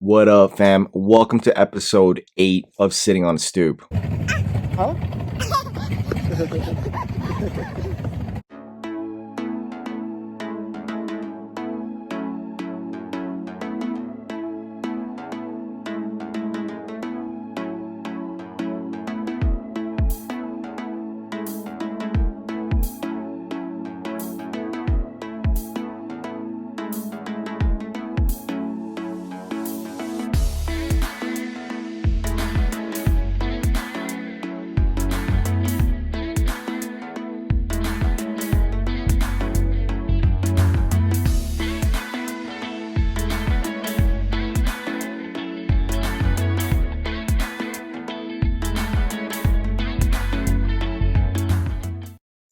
What up, fam? Welcome to episode 8 of Sitting on Stoop. Huh?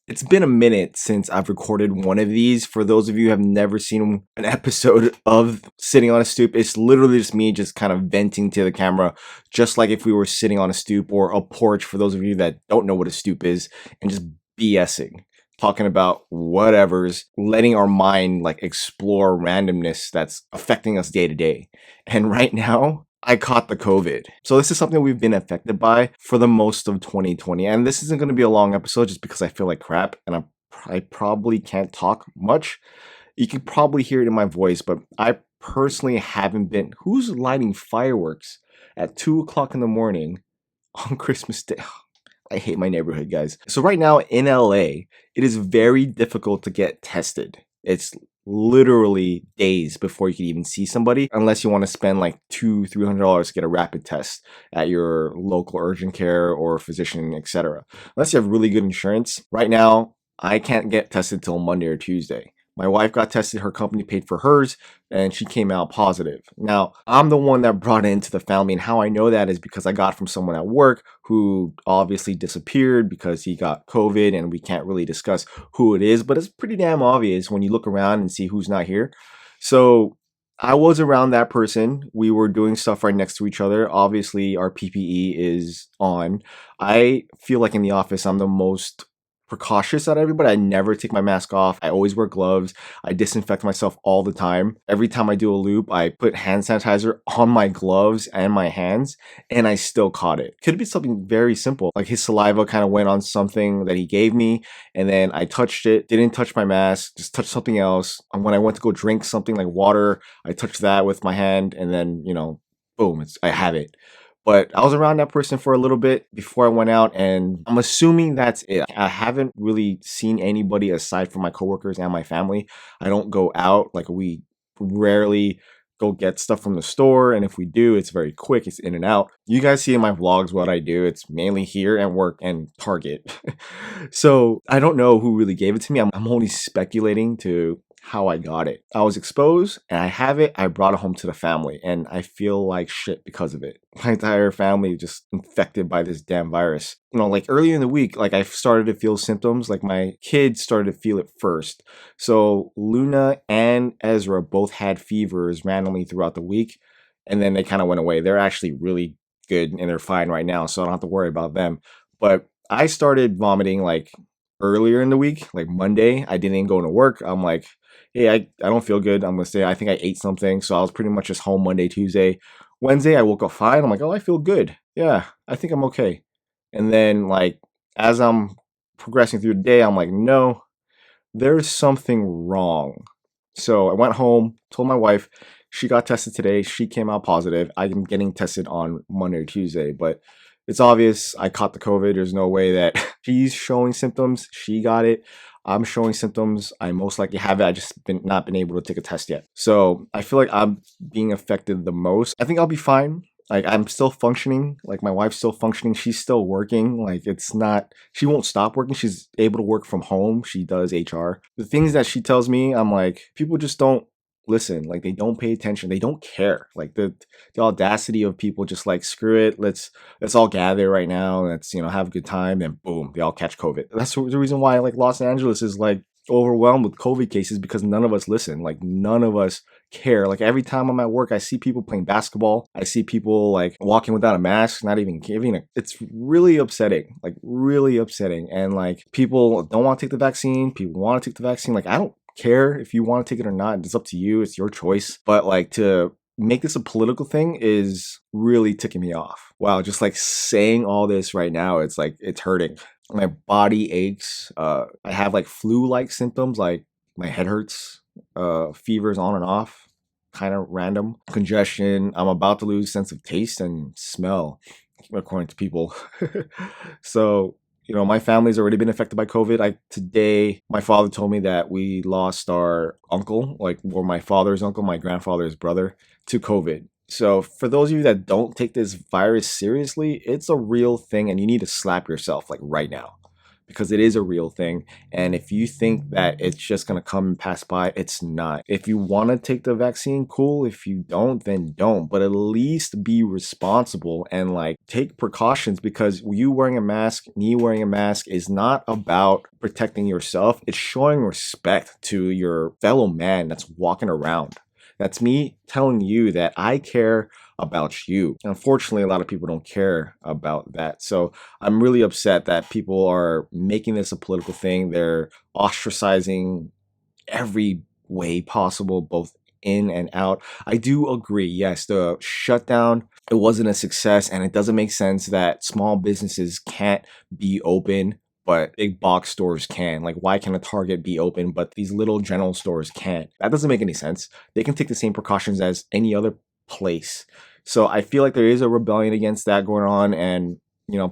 It's been a minute since I've recorded one of these. For those of you who have never seen an episode of Sitting on a Stoop, it's literally just me just kind of venting to the camera, just like if we were sitting on a stoop or a porch, for those of you that don't know what a stoop is, and just BSing. Talking about whatever's, letting our mind like explore randomness that's affecting us day to day. And right now, I caught the COVID. So this is something we've been affected by for the most of 2020. And this isn't going to be a long episode just because I feel like crap and I probably can't talk much. You can probably hear it in my voice, but I personally haven't been. Who's lighting fireworks at 2 o'clock in the morning on Christmas Day? I hate my neighborhood, guys. So right now in LA, it is very difficult to get tested. It's literally days before you can even see somebody, unless you want to spend like $200-$300 to get a rapid test at your local urgent care or physician, etc. Unless you have really good insurance. Right now, I can't get tested till Monday or Tuesday. My wife got tested, her company paid for hers, and she came out positive. Now, I'm the one that brought it into the family, and how I know that is because I got from someone at work who obviously disappeared because he got COVID, and we can't really discuss who it is, but it's pretty damn obvious when you look around and see who's not here. So I was around that person. We were doing stuff right next to each other. Obviously, our PPE is on. I feel like in the office, I'm the most precautious out of everybody. I never take my mask off. I always wear gloves. I disinfect myself all the time. Every time I do a loop, I put hand sanitizer on my gloves and my hands, and I still caught it. Could be something very simple, like his saliva kind of went on something that he gave me, and then I touched it, didn't touch my mask, just touched something else. And when I went to go drink something like water, I touched that with my hand, and then, boom, I have it. But I was around that person for a little bit before I went out, and I'm assuming that's it. I haven't really seen anybody aside from my coworkers and my family. I don't go out. Like, we rarely go get stuff from the store, and if we do, it's very quick. It's in and out. You guys see in my vlogs what I do. It's mainly here and work and Target. So I don't know who really gave it to me. I'm only speculating to how I got it. I was exposed and I have it. I brought it home to the family and I feel like shit because of it. My entire family just infected by this damn virus. Like earlier in the week, like I started to feel symptoms. Like my kids started to feel it first. So Luna and Ezra both had fevers randomly throughout the week, and then they kind of went away. They're actually really good and they're fine right now, so I don't have to worry about them. But I started vomiting like earlier in the week, like Monday. I didn't go to work. I'm like, hey, I don't feel good. I'm gonna say I think I ate something. So I was pretty much just home Monday, Tuesday. Wednesday I woke up fine. I'm like, oh, I feel good. Yeah, I think I'm okay. And then like as I'm progressing through the day, I'm like, no, there's something wrong. So I went home, told my wife, she got tested today. She came out positive. I'm getting tested on Monday or Tuesday, but it's obvious I caught the COVID. There's no way that she's showing symptoms. She got it. I'm showing symptoms. I most likely have it. I just not been able to take a test yet. So I feel like I'm being affected the most. I think I'll be fine. Like I'm still functioning. Like my wife's still functioning. She's still working. Like she won't stop working. She's able to work from home. She does HR. The things that she tells me, I'm like, people just don't listen. Like they don't pay attention. They don't care. Like the audacity of people just like, screw it. Let's all gather right now. Let's, have a good time. And boom, they all catch COVID. That's the reason why like Los Angeles is like overwhelmed with COVID cases, because none of us listen. Like none of us care. Like every time I'm at work, I see people playing basketball. I see people like walking without a mask, not even giving it's really upsetting, like really upsetting. And like people don't want to take the vaccine. People want to take the vaccine. Like I don't care if you want to take it or not. It's up to you. It's your choice. But like to make this a political thing is really ticking me off. Wow, just like saying all this right now, it's like it's hurting. My body aches. I have like flu-like symptoms, like my head hurts, fevers on and off, kind of random. Congestion. I'm about to lose sense of taste and smell, according to people. So, my family's already been affected by COVID. Today, my father told me that we lost our uncle, or my father's uncle, my grandfather's brother, to COVID. So for those of you that don't take this virus seriously, it's a real thing and you need to slap yourself right now, because it is a real thing. And if you think that it's just going to come and pass by, it's not. If you want to take the vaccine, cool. If you don't, then don't. But at least be responsible and take precautions, because you wearing a mask, me wearing a mask is not about protecting yourself. It's showing respect to your fellow man that's walking around. That's me telling you that I care about you. Unfortunately, a lot of people don't care about that. So I'm really upset that people are making this a political thing. They're ostracizing every way possible, both in and out. I do agree. Yes, the shutdown, it wasn't a success, and it doesn't make sense that small businesses can't be open, but big box stores can. Why can a Target be open, but these little general stores can't? That doesn't make any sense. They can take the same precautions as any other place. So I feel like there is a rebellion against that going on, and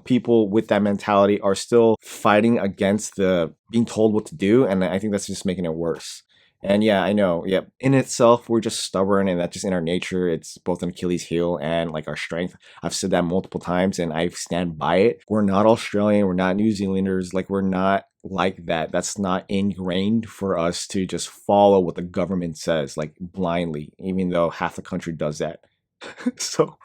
people with that mentality are still fighting against the being told what to do, and I think that's just making it worse. And yeah, I know, yep. In itself, we're just stubborn, and that's just in our nature. It's both an Achilles heel and our strength. I've said that multiple times, and I stand by it. We're not Australian. We're not New Zealanders. We're not like that. That's not ingrained for us to just follow what the government says, blindly, even though half the country does that. So,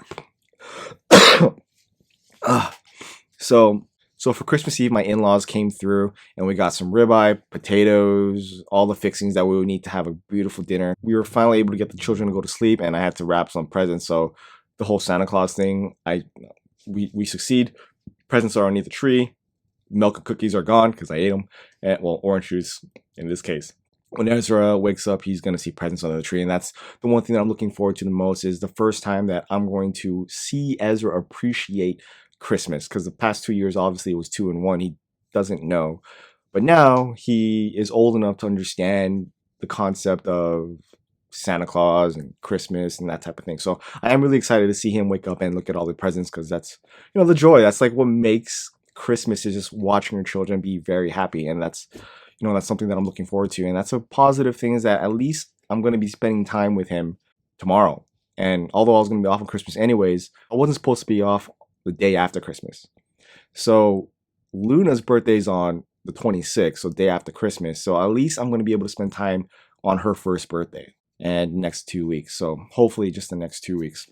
So for Christmas Eve, my in-laws came through and we got some ribeye, potatoes, all the fixings that we would need to have a beautiful dinner. We were finally able to get the children to go to sleep, and I had to wrap some presents. So the whole Santa Claus thing, we succeed. Presents are underneath the tree. Milk and cookies are gone because I ate them. And, orange juice in this case. When Ezra wakes up, he's going to see presents under the tree. And that's the one thing that I'm looking forward to the most, is the first time that I'm going to see Ezra appreciate Christmas, because the past 2 years, obviously, it was 2 and 1. He doesn't know. But now he is old enough to understand the concept of Santa Claus and Christmas and that type of thing. So I am really excited to see him wake up and look at all the presents, because that's, the joy. That's what makes Christmas, is just watching your children be very happy. And that's, that's something that I'm looking forward to. And that's a positive thing, is that at least I'm going to be spending time with him tomorrow. And although I was going to be off on Christmas anyways, I wasn't supposed to be off the day after Christmas. So Luna's birthday's on the 26th, so day after Christmas. So at least I'm going to be able to spend time on her first birthday and next 2 weeks. So hopefully just the next 2 weeks.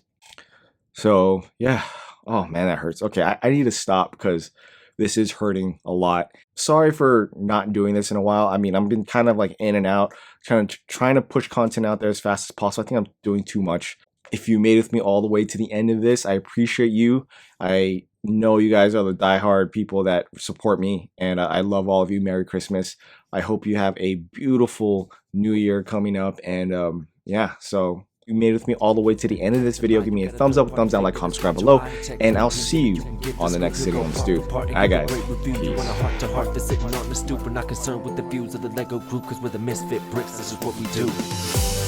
So yeah. Oh man, that hurts. Okay, I need to stop because this is hurting a lot. Sorry for not doing this in a while. I've been kind of in and out, trying to push content out there as fast as possible. I think I'm doing too much. If you made it with me all the way to the end of this, I appreciate you. I know you guys are the diehard people that support me, and I love all of you. Merry Christmas. I hope you have a beautiful new year coming up, and yeah, so you made it with me all the way to the end of this video. Give me a thumbs up, thumbs down, like, comment, subscribe below, and I'll see you on the next Sitting on the Stoop. Alright guys, peace. Heart to heart, sitting on the stoop. We're not concerned with the views of the Lego group, cause we're the misfit bricks. This is what we do.